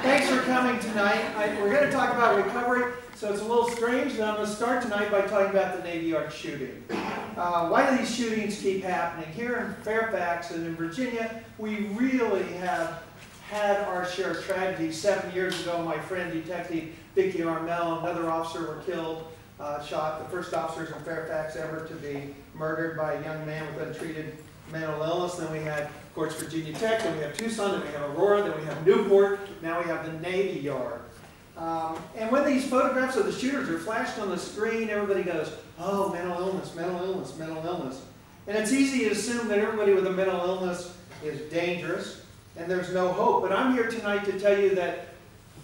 Thanks for coming tonight. We're going to talk about recovery, so it's a little strange, and I'm going to start tonight by talking about the Navy Yard shooting. Why do these shootings keep happening? Here in Fairfax and in Virginia, we really have had our share of tragedies. 7 years ago, my friend Detective Vicki Armel and another officer were killed, shot, the first officers in Fairfax ever to be murdered by a young man with untreated mental illness. Then we had, of course, Virginia Tech, then we have Tucson, then we have Aurora, then we have Newport, now we have the Navy Yard. And when these photographs of the shooters are flashed on the screen, everybody goes, oh, mental illness, mental illness, mental illness. And it's easy to assume that everybody with a mental illness is dangerous and there's no hope. But I'm here tonight to tell you that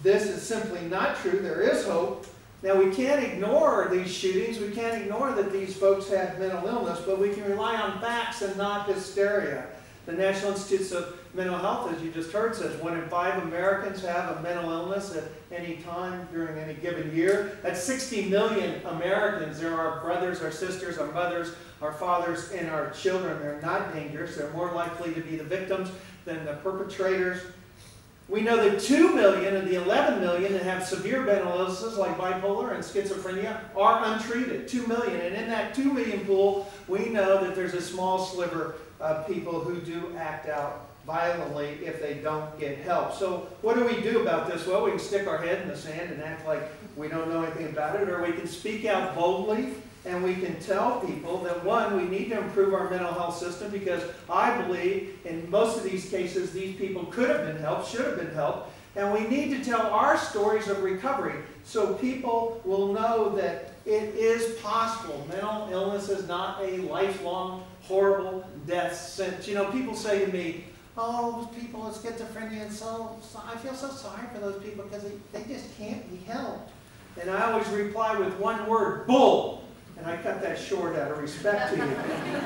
this is simply not true. There is hope. Now, we can't ignore these shootings. We can't ignore that these folks had mental illness, but we can rely on facts and not hysteria. The National Institutes of Mental Health, as you just heard, says 1 in 5 Americans have a mental illness at any time during any given year. That's 60 million Americans. They're our brothers, our sisters, our mothers, our fathers, and our children. They're not dangerous. They're more likely to be the victims than the perpetrators. We know that 2 million of the 11 million that have severe mental illnesses like bipolar and schizophrenia are untreated. 2 million. And in that 2 million pool, we know that there's a small sliver of people who do act out violently if they don't get help. So what do we do about this? Well, we can stick our head in the sand and act like we don't know anything about it, or we can speak out boldly and we can tell people that, one, we need to improve our mental health system, because I believe in most of these cases these people could have been helped, should have been helped, and we need to tell our stories of recovery so people will know that it is possible. Mental illness is not a lifelong, horrible death sentence. You know, people say to me, oh, people with schizophrenia, and so I feel so sorry for those people because they just can't be helped. And I always reply with one word, bull. And I cut that short out of respect to you.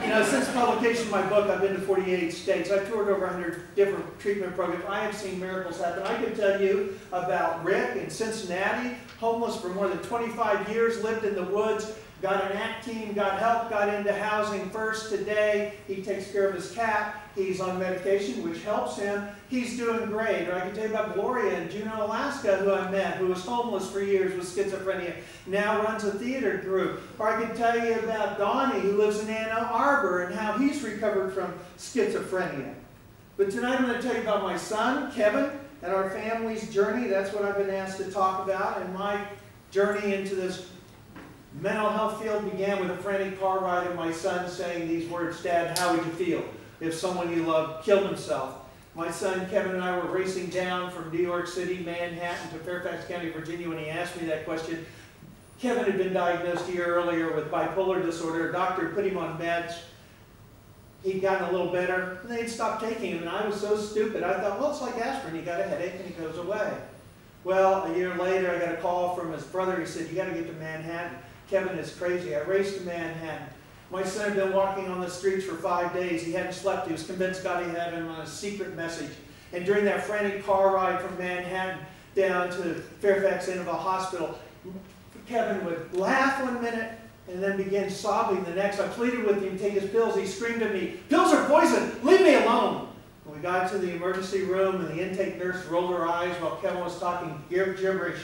You know, since publication of my book, I've been to 48 states. I've toured over 100 different treatment programs. I have seen miracles happen. I can tell you about Rick in Cincinnati, homeless for more than 25 years, lived in the woods, got an ACT team, got help, got into housing first. Today, he takes care of his cat. He's on medication, which helps him. He's doing great. Or I can tell you about Gloria in Juneau, Alaska, who I met, who was homeless for years with schizophrenia, now runs a theater group. Or I can tell you about Donnie, who lives in Ann Arbor, and how he's recovered from schizophrenia. But tonight I'm going to tell you about my son, Kevin, and our family's journey. That's what I've been asked to talk about. And my journey into this mental health field began with a frantic car ride of my son saying these words, Dad, how would you feel if someone you love killed himself? My son Kevin and I were racing down from New York City, Manhattan to Fairfax County, Virginia when he asked me that question. Kevin had been diagnosed a year earlier with bipolar disorder. A doctor put him on meds. He'd gotten a little better, and they'd stopped taking him, and I was so stupid. I thought, well, it's like aspirin. You got a headache, and it goes away. Well, a year later, I got a call from his brother. He said, you got to get to Manhattan. Kevin is crazy. I raced to Manhattan. My son had been walking on the streets for 5 days. He hadn't slept. He was convinced God had him on a secret message. And during that frantic car ride from Manhattan down to Fairfax Innova Hospital, Kevin would laugh 1 minute and then begin sobbing the next. I pleaded with him to take his pills. He screamed at me, pills are poison. Leave me alone. And we got to the emergency room, and the intake nurse rolled her eyes while Kevin was talking gibberish.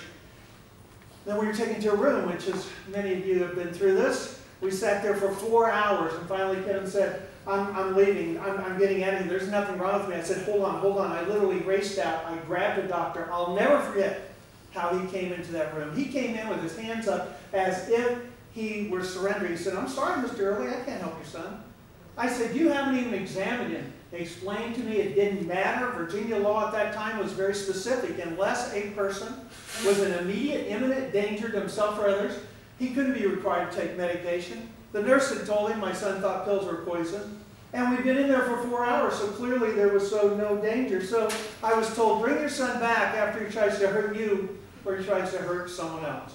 Then we were taken to a room, which is, many of you have been through this. We sat there for 4 hours, and finally Kevin said, I'm leaving. I'm getting out of here. There's nothing wrong with me. I said, hold on, hold on. I literally raced out. I grabbed a doctor. I'll never forget how he came into that room. He came in with his hands up as if he were surrendering. He said, I'm sorry, Mr. Earley, I can't help your son. I said, you haven't even examined him. They explained to me it didn't matter. Virginia law at that time was very specific. Unless a person was in immediate, imminent danger to himself or others, he couldn't be required to take medication. The nurse had told him my son thought pills were poison. And we'd been in there for 4 hours, so clearly there was no danger. So I was told, bring your son back after he tries to hurt you or he tries to hurt someone else.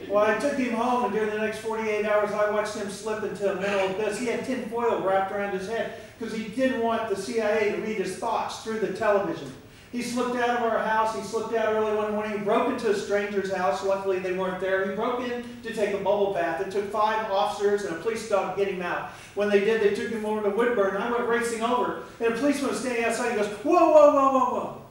Well, I took him home, and during the next 48 hours, I watched him slip into a mental abyss. He had tin foil wrapped around his head because he didn't want the CIA to read his thoughts through the television. He slipped out of our house. He slipped out early one morning. He broke into a stranger's house. Luckily, they weren't there. He broke in to take a bubble bath. It took 5 officers and a police dog to get him out. When they did, they took him over to Woodburn. I went racing over, and a policeman was standing outside. He goes, whoa, whoa, whoa, whoa, whoa.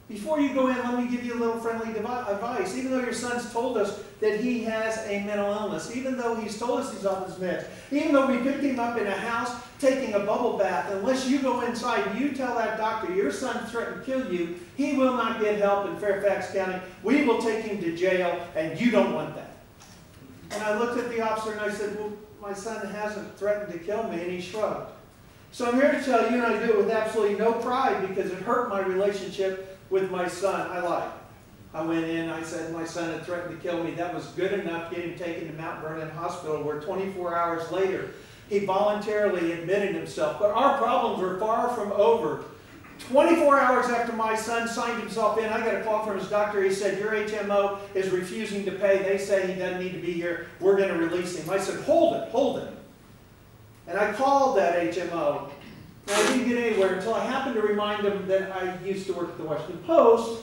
Before you go in, let me give you a little friendly advice. Even though your son's told us that he has a mental illness, even though he's told us he's off his meds, even though we picked him up in a house taking a bubble bath, unless you go inside and you tell that doctor your son threatened to kill you, he will not get help in Fairfax County. We will take him to jail, and you don't want that. And I looked at the officer and I said, well, my son hasn't threatened to kill me, and he shrugged. So I'm here to tell you, and I do it with absolutely no pride because it hurt my relationship with my son. I lied. I went in, I said my son had threatened to kill me. That was good enough to get him taken to Mount Vernon Hospital, where 24 hours later, he voluntarily admitted himself. But our problems were far from over. 24 hours after my son signed himself in, I got a call from his doctor. He said, your HMO is refusing to pay. They say he doesn't need to be here. We're going to release him. I said, hold it. And I called that HMO. And I didn't get anywhere until I happened to remind them that I used to work at the Washington Post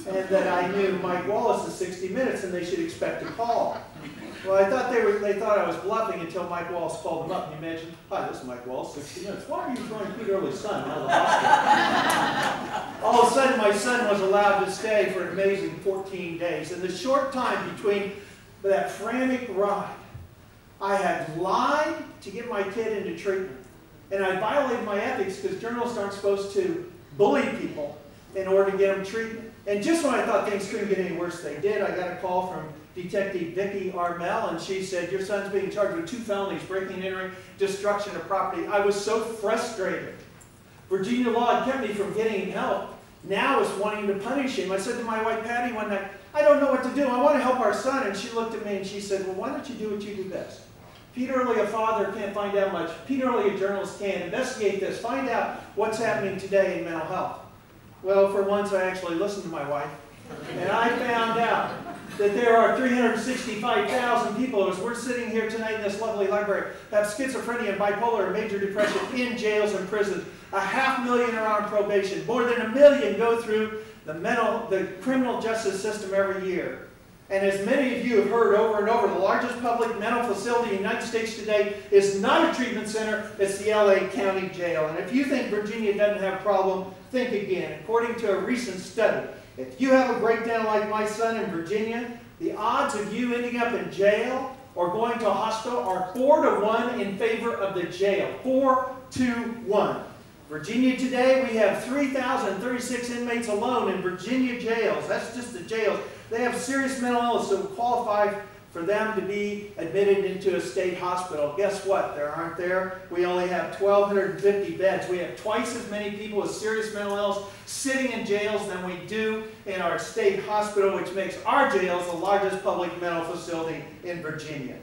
and that I knew Mike Wallace's 60 Minutes and they should expect a call. Well, I thought they thought I was bluffing until Mike Wallace called them up. And you mentioned, hi, this is Mike Wallace, 60 Minutes. Why are you throwing Pete Earley's son out of the hospital? All of a sudden, my son was allowed to stay for an amazing 14 days. In the short time between that frantic ride, I had lied to get my kid into treatment. And I violated my ethics because journalists aren't supposed to bully people in order to get them treatment. And just when I thought things couldn't get any worse, they did. I got a call from Detective Vicki Armel, and she said, your son's being charged with 2 felonies, breaking and entering, destruction of property. I was so frustrated. Virginia law had kept me from getting him help. Now it's wanting to punish him. I said to my wife, Patty, one night, I don't know what to do. I want to help our son. And she looked at me and she said, well, why don't you do what you do best? Pete Earley, a father, can't find out much. Pete Earley, a journalist, can. Investigate this. Find out what's happening today in mental health. Well, for once, I actually listened to my wife. And I found out that there are 365,000 people, as we're sitting here tonight in this lovely library, have schizophrenia and bipolar and major depression in jails and prisons. 500,000 are on probation. More than 1 million go through the criminal justice system every year. And as many of you have heard over and over, the largest public mental facility in the United States today is not a treatment center, it's the LA County Jail. And if you think Virginia doesn't have a problem, think again. According to a recent study, if you have a breakdown like my son in Virginia, the odds of you ending up in jail or going to a hospital are 4 to 1 in favor of the jail. 4 to 1. Virginia today, we have 3,036 inmates alone in Virginia jails. That's just the jails. They have serious mental illness that would qualify for them to be admitted into a state hospital. Guess what? There aren't there. We only have 1,250 beds. We have twice as many people with serious mental illness sitting in jails than we do in our state hospital, which makes our jails the largest public mental facility in Virginia.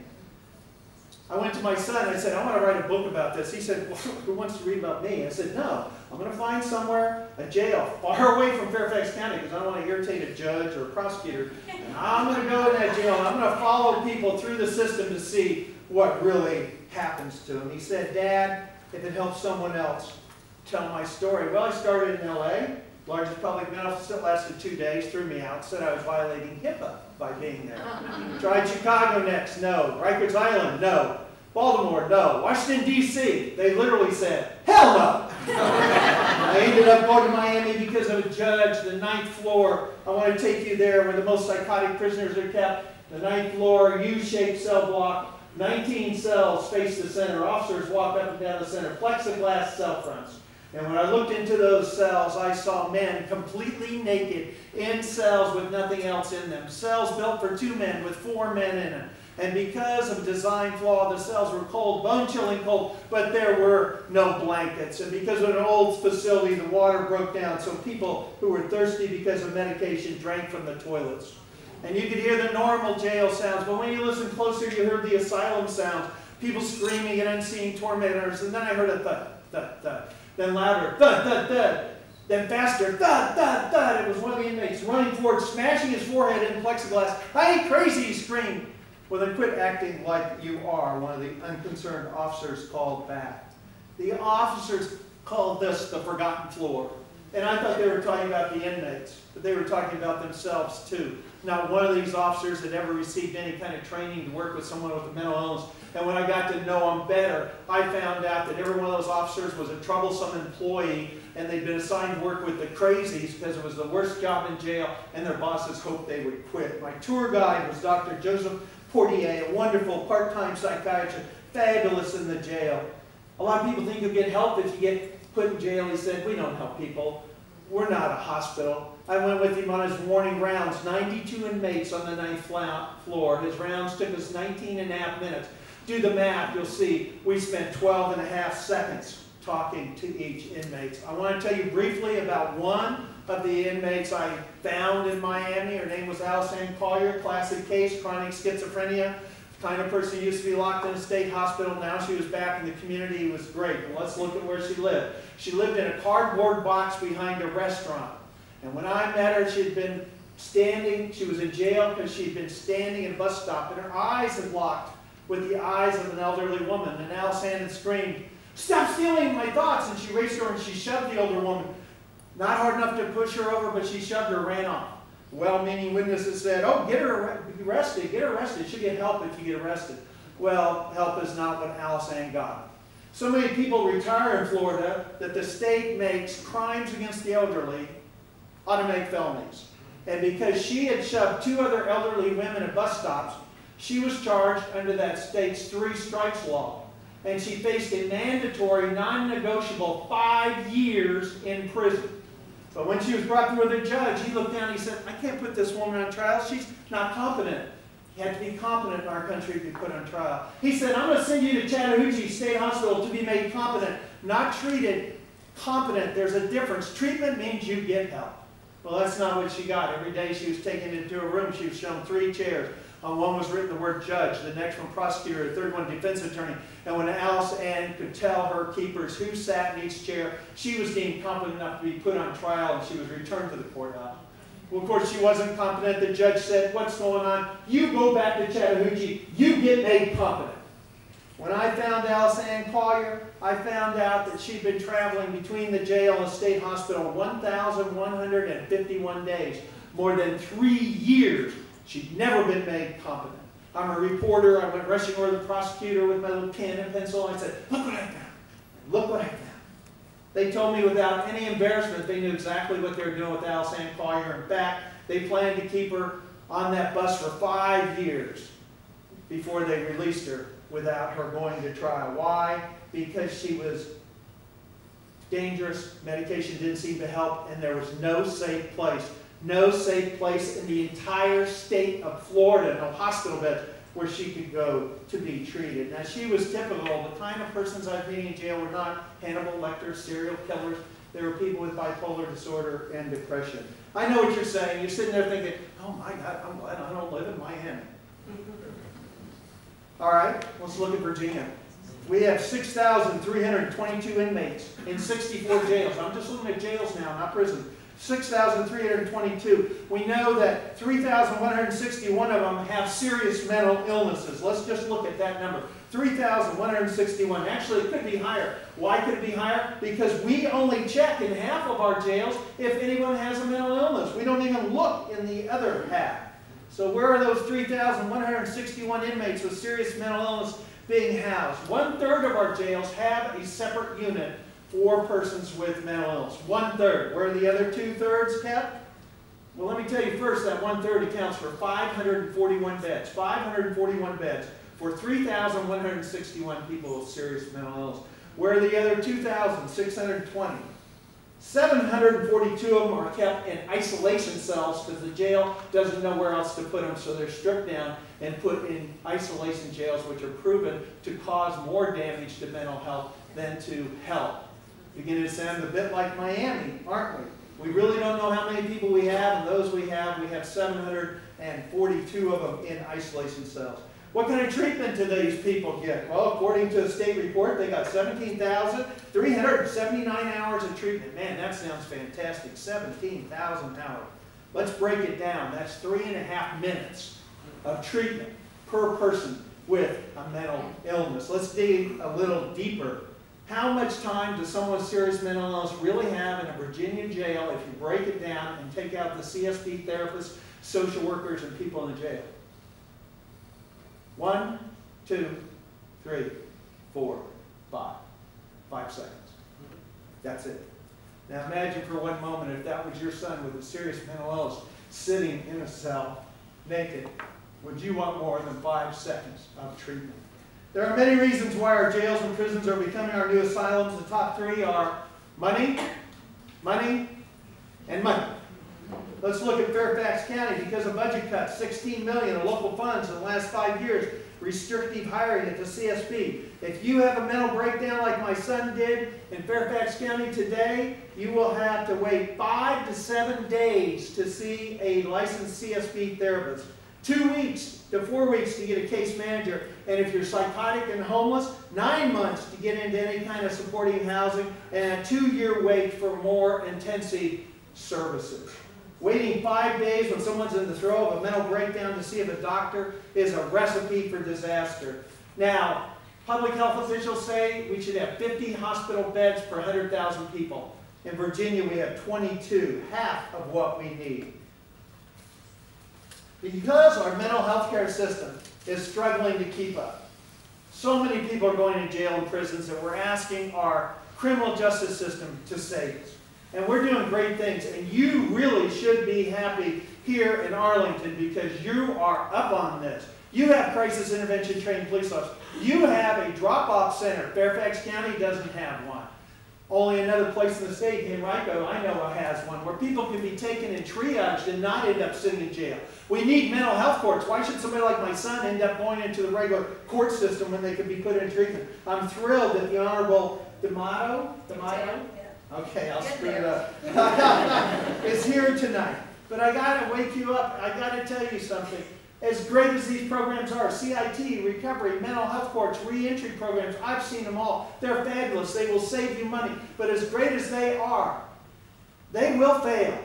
I went to my son and I said, I want to write a book about this. He said, well, who wants to read about me? I said, no, I'm going to find somewhere, a jail, far away from Fairfax County because I don't want to irritate a judge or a prosecutor. And I'm going to go in that jail and I'm going to follow people through the system to see what really happens to them. He said, Dad, if it helps someone else, tell my story. Well, I started in LA, largest public mental facility, lasted 2 days, threw me out, said I was violating HIPAA by being there. Tried Chicago next, no. Rikers Island, no. Baltimore, no. Washington, D.C., they literally said, hell no. I ended up going to Miami because of a judge, the 9th floor. I want to take you there where the most psychotic prisoners are kept. The 9th floor, U-shaped cell block, 19 cells face the center. Officers walk up and down the center, plexiglass cell fronts. And when I looked into those cells, I saw men completely naked in cells with nothing else in them. Cells built for 2 men with 4 men in them. And because of design flaw, the cells were cold, bone-chilling cold, but there were no blankets. And because of an old facility, the water broke down, so people who were thirsty because of medication drank from the toilets. And you could hear the normal jail sounds, but when you listen closer, you heard the asylum sounds. People screaming and unseen tormentors. And then I heard a thud, thud, thud. Then louder, thud, thud, thud. Then faster, thud, thud, thud. It was one of the inmates running forward, smashing his forehead in plexiglass. I ain't crazy, he screamed. Well, then quit acting like you are, one of the unconcerned officers called back. The officers called this the forgotten floor. And I thought they were talking about the inmates, but they were talking about themselves too. Not one of these officers had ever received any kind of training to work with someone with a mental illness. And when I got to know them better, I found out that every one of those officers was a troublesome employee, and they'd been assigned to work with the crazies because it was the worst job in jail, and their bosses hoped they would quit. My tour guide was Dr. Joseph Portier, a wonderful part-time psychiatrist, fabulous in the jail. A lot of people think you'll get help if you get put in jail. He said, we don't help people. We're not a hospital. I went with him on his morning rounds, 92 inmates on the 9th floor. His rounds took us 19.5 minutes. Do the math, you'll see we spent 12.5 seconds talking to each inmate. I want to tell you briefly about one of the inmates I found in Miami. Her name was Alice Ann Collier, classic case, chronic schizophrenia. The kind of person who used to be locked in a state hospital. Now she was back in the community. It was great. Well, let's look at where she lived. She lived in a cardboard box behind a restaurant. And when I met her, she had been standing, she was in jail because she had been standing at a bus stop, and her eyes had locked with the eyes of an elderly woman. And Alice Ann had screamed, "Stop stealing my thoughts!" And she raced over and she shoved the older woman. Not hard enough to push her over, but she shoved her, ran off. Well-meaning witnesses said, "Oh, get her arrested, get her arrested. She'll get help if you get arrested." Well, help is not what Alice Ann got. So many people retire in Florida that the state makes crimes against the elderly automatic felonies. And because she had shoved 2 other elderly women at bus stops, she was charged under that state's 3 strikes law. And she faced a mandatory, non-negotiable 5 years in prison. But when she was brought before the judge, he looked down and he said, "I can't put this woman on trial. She's not competent." You have to be competent in our country to be put on trial. He said, "I'm going to send you to Chattahoochee State Hospital to be made competent, not treated. Competent, there's a difference. Treatment means you get help." Well, that's not what she got. Every day she was taken into a room. She was shown 3 chairs. On one was written the word judge, the next one prosecutor, the third one defense attorney. And when Alice Ann could tell her keepers who sat in each chair, she was deemed competent enough to be put on trial, and she was returned to the courthouse. Well, of course, she wasn't competent. The judge said, "What's going on? You go back to Chattahoochee. You get made competent." When I found Alice Ann Collier, I found out that she'd been traveling between the jail and the state hospital 1,151 days, more than 3 years. She'd never been made competent. I'm a reporter. I went rushing over to the prosecutor with my little pen and pencil. I said, "Look what I found. Look what I found." They told me without any embarrassment they knew exactly what they were doing with Alice Ann Collier. In fact, they planned to keep her on that bus for 5 years before they released her without her going to trial. Why? Because she was dangerous, medication didn't seem to help, and there was no safe place. No safe place in the entire state of Florida, no hospital beds where she could go to be treated. Now, she was typical. The kind of persons I was meeting in jail were not Hannibal Lecter, serial killers. They were people with bipolar disorder and depression. I know what you're saying. You're sitting there thinking, "Oh my God, I'm glad I don't live in Miami." All right, let's look at Virginia. We have 6,322 inmates in 64 jails. I'm just looking at jails now, not prisons. 6,322. We know that 3,161 of them have serious mental illnesses. Let's just look at that number. 3,161. Actually, it could be higher. Why could it be higher? Because we only check in half of our jails if anyone has a mental illness. We don't even look in the other half. So where are those 3,161 inmates with serious mental illness being housed? 1/3 of our jails have a separate unit for persons with mental illness. 1/3. Where are the other 2/3 kept? Well, let me tell you first that 1/3 accounts for 541 beds. 541 beds for 3,161 people with serious mental illness. Where are the other 2,620? 742 of them are kept in isolation cells because the jail doesn't know where else to put them, so they're stripped down and put in isolation jails, which are proven to cause more damage to mental health than to help. Beginning to sound a bit like Miami, aren't we? We really don't know how many people we have, and those we have 742 of them in isolation cells. What kind of treatment do these people get? Well, according to a state report, they got 17,379 hours of treatment. Man, that sounds fantastic. 17,000 hours. Let's break it down. That's 3.5 minutes of treatment per person with a mental illness. Let's dig a little deeper How much time does someone with serious mental illness really have in a Virginia jail if you break it down and take out the CSP therapists, social workers, and people in the jail? 1, 2, 3, 4, 5. 5 seconds. That's it. Now imagine for one moment if that was your son with a serious mental illness sitting in a cell, naked. Would you want more than 5 seconds of treatment? There are many reasons why our jails and prisons are becoming our new asylums. The top 3 are money, money, and money. Let's look at Fairfax County. Because of budget cuts, $16 million of local funds in the last 5 years, restrictive hiring at the CSP. If you have a mental breakdown like my son did in Fairfax County today, you will have to wait 5 to 7 days to see a licensed CSP therapist. 2 weeks to 4 weeks to get a case manager. And if you're psychotic and homeless, 9 months to get into any kind of supporting housing, and a 2-year wait for more intensive services. Waiting 5 days when someone's in the throes of a mental breakdown to see if a doctor is a recipe for disaster. Now, public health officials say we should have 50 hospital beds per 100,000 people. In Virginia, we have 22, half of what we need. Because our mental health care system is struggling to keep up, so many people are going to jail and prisons that we're asking our criminal justice system to save us. And we're doing great things, and you really should be happy here in Arlington because you are up on this. You have crisis intervention trained police officers. You have a drop-off center. Fairfax County doesn't have one. Only another place in the state, Henrico, I know has one, where people can be taken and triaged and not end up sitting in jail. We need mental health courts. Why should somebody like my son end up going into the regular court system when they could be put in treatment? I'm thrilled that the Honorable D'Amato? Okay, I'll screw it up. Is here tonight. But I got to wake you up. I got to tell you something. As great as these programs are, CIT, recovery, mental health courts, reentry programs, I've seen them all. They're fabulous. They will save you money. But as great as they are, they will fail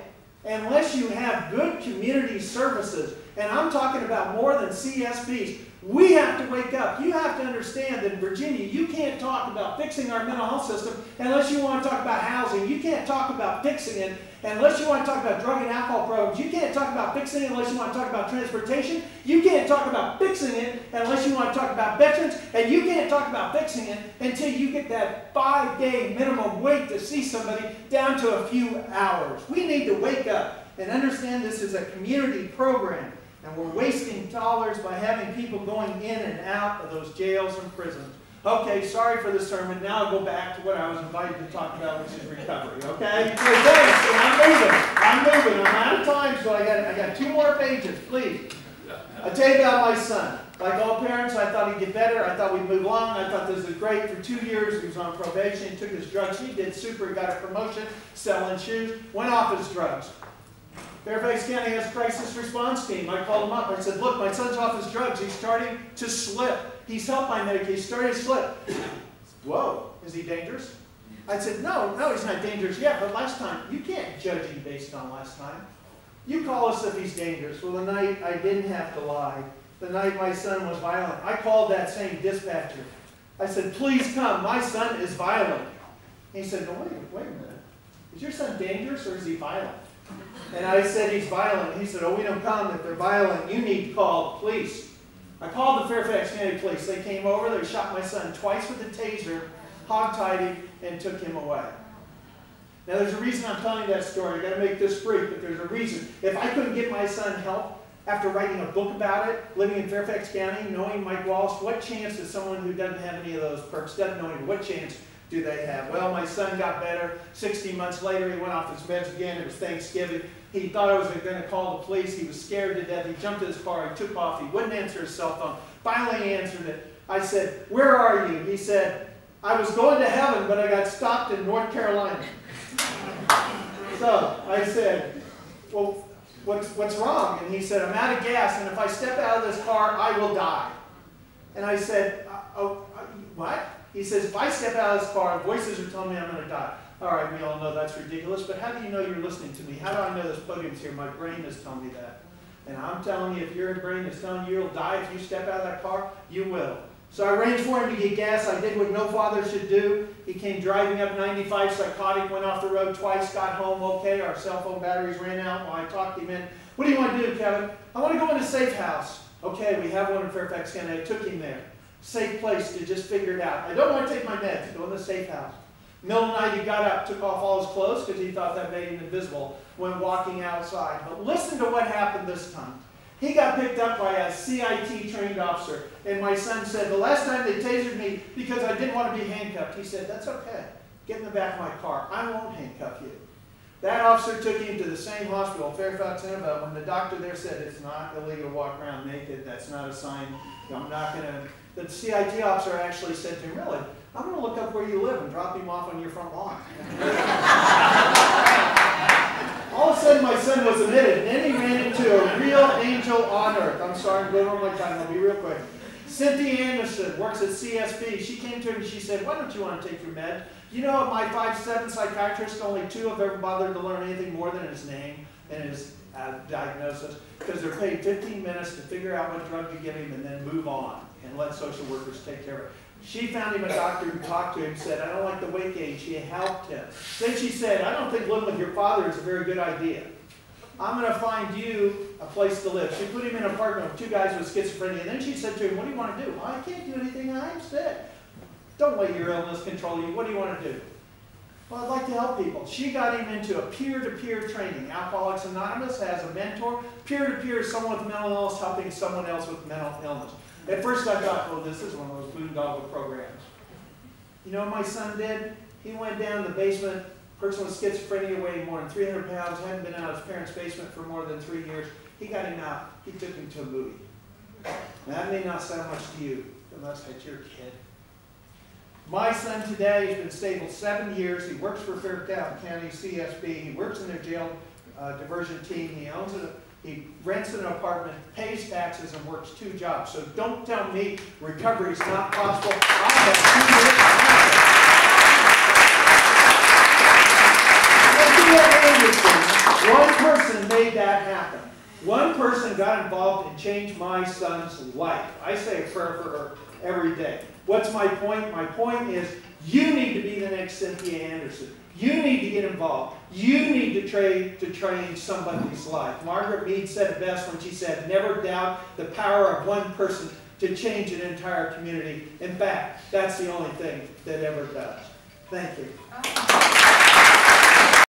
unless you have good community services. And I'm talking about more than CSPs. We have to wake up. You have to understand that in Virginia, you can't talk about fixing our mental health system unless you want to talk about housing. You can't talk about fixing it unless you want to talk about drug and alcohol programs. You can't talk about fixing it unless you want to talk about transportation. You can't talk about fixing it unless you want to talk about veterans. And you can't talk about fixing it until you get that 5-day minimum wait to see somebody down to a few hours. We need to wake up and understand this is a community program. And we're wasting dollars by having people going in and out of those jails and prisons. Okay, sorry for the sermon. Now I'll go back to what I was invited to talk about, which is recovery. Okay? Thanks. I'm moving. I'm out of time, so I got 2 more pages, please. I'll tell you about my son. Like all parents, I thought he'd get better. I thought we'd move along. I thought this was great. For 2 years, he was on probation. He took his drugs. He did super. He got a promotion, selling shoes, went off his drugs. Fairfax County has a crisis response team. I called him up. I said, look, my son's off his drugs. He's starting to slip. He's helped by medication. He's starting to slip. Whoa, is he dangerous? I said, no, he's not dangerous yet, but last time, you can't judge him based on last time. You call us if he's dangerous. Well, the night I didn't have to lie, the night my son was violent, I called that same dispatcher. I said, please come, my son is violent. And he said, no, wait a minute. Is your son dangerous or is he violent? And I said, he's violent. He said, oh, we don't come if they're violent. You need to call the police. I called the Fairfax County Police. They came over. They shot my son twice with a taser, hogtied him, and took him away. Now, there's a reason I'm telling you that story. I've got to make this brief, but there's a reason. If I couldn't get my son help after writing a book about it, living in Fairfax County, knowing Mike Wallace, what chance does someone who doesn't have any of those perks, doesn't know him, what chance do they have? Well, my son got better. 16 months later, he went off his meds again. It was Thanksgiving. He thought I was going to call the police. He was scared to death. He jumped in his car. He took off. He wouldn't answer his cell phone. Finally, he answered it. I said, where are you? He said, I was going to heaven, but I got stopped in North Carolina. So I said, well, what's wrong? And he said, I'm out of gas, and if I step out of this car, I will die. And I said, what? He says, if I step out of this car, voices are telling me I'm going to die. All right, we all know that's ridiculous, but how do you know you're listening to me? How do I know this podium's here? My brain is telling me that. And I'm telling you, if your brain is telling you you'll die if you step out of that car, you will. So I arranged for him to get gas. I did what no father should do. He came driving up 95, psychotic, went off the road twice, got home okay. Our cell phone batteries ran out while I talked him in. What do you want to do, Kevin? I want to go in a safe house. Okay, we have one in Fairfax County. I took him there. Safe place to just figure it out. I don't want to take my meds. Go in the safe house. Middle of the night, he got up, took off all his clothes because he thought that made him invisible, went walking outside. But listen to what happened this time. He got picked up by a CIT trained officer, and my son said, the last time they tasered me because I didn't want to be handcuffed. He said, that's okay. Get in the back of my car. I won't handcuff you. That officer took him to the same hospital, Fairfax County, when the doctor there said, it's not illegal to walk around naked. That's not a sign. I'm not going to. The CIT officer actually said to him, really, I'm going to look up where you live and drop him off on your front lawn. All of a sudden, my son was admitted, and then he ran into a real angel on earth. I'm sorry, I'm going over my time. I'll be real quick. Cynthia Anderson works at CSB. She came to him and she said, why don't you want to take your med? You know, of my 5'7" psychiatrists, only 2 have ever bothered to learn anything more than his name and his diagnosis, because they're paid 15 minutes to figure out what drug to give him and then move on and let social workers take care of it. She found him a doctor who talked to him, said, I don't like the weight gain. She helped him. Then she said, I don't think living with your father is a very good idea. I'm going to find you a place to live. She put him in an apartment with 2 guys with schizophrenia. And then she said to him, what do you want to do? Well, I can't do anything. I'm sick. Don't let your illness control you. What do you want to do? Well, I'd like to help people. She got him into a peer-to-peer training. Alcoholics Anonymous has a mentor. Peer-to-peer is someone with mental illness helping someone else with mental illness. At first I thought, oh, this is one of those boondoggle programs. You know what my son did? He went down the basement. Person with schizophrenia weighed more than 300 pounds, hadn't been out of his parents' basement for more than 3 years. He got him out. He took him to a movie. Now, that may not sound much to you, unless it's your kid. My son today has been stable 7 years. He works for Fairfax County CSB. He works in their jail diversion team. He owns it. He rents an apartment, pays taxes, and works 2 jobs. So don't tell me recovery is not possible. I have 2 years. One person made that happen. One person got involved and changed my son's life. I say a prayer for her every day. What's my point? My point is you need to be the next Cynthia Anderson. You need to get involved. You need to train somebody's life. Margaret Mead said it best when she said, never doubt the power of one person to change an entire community. In fact, that's the only thing that ever does. Thank you.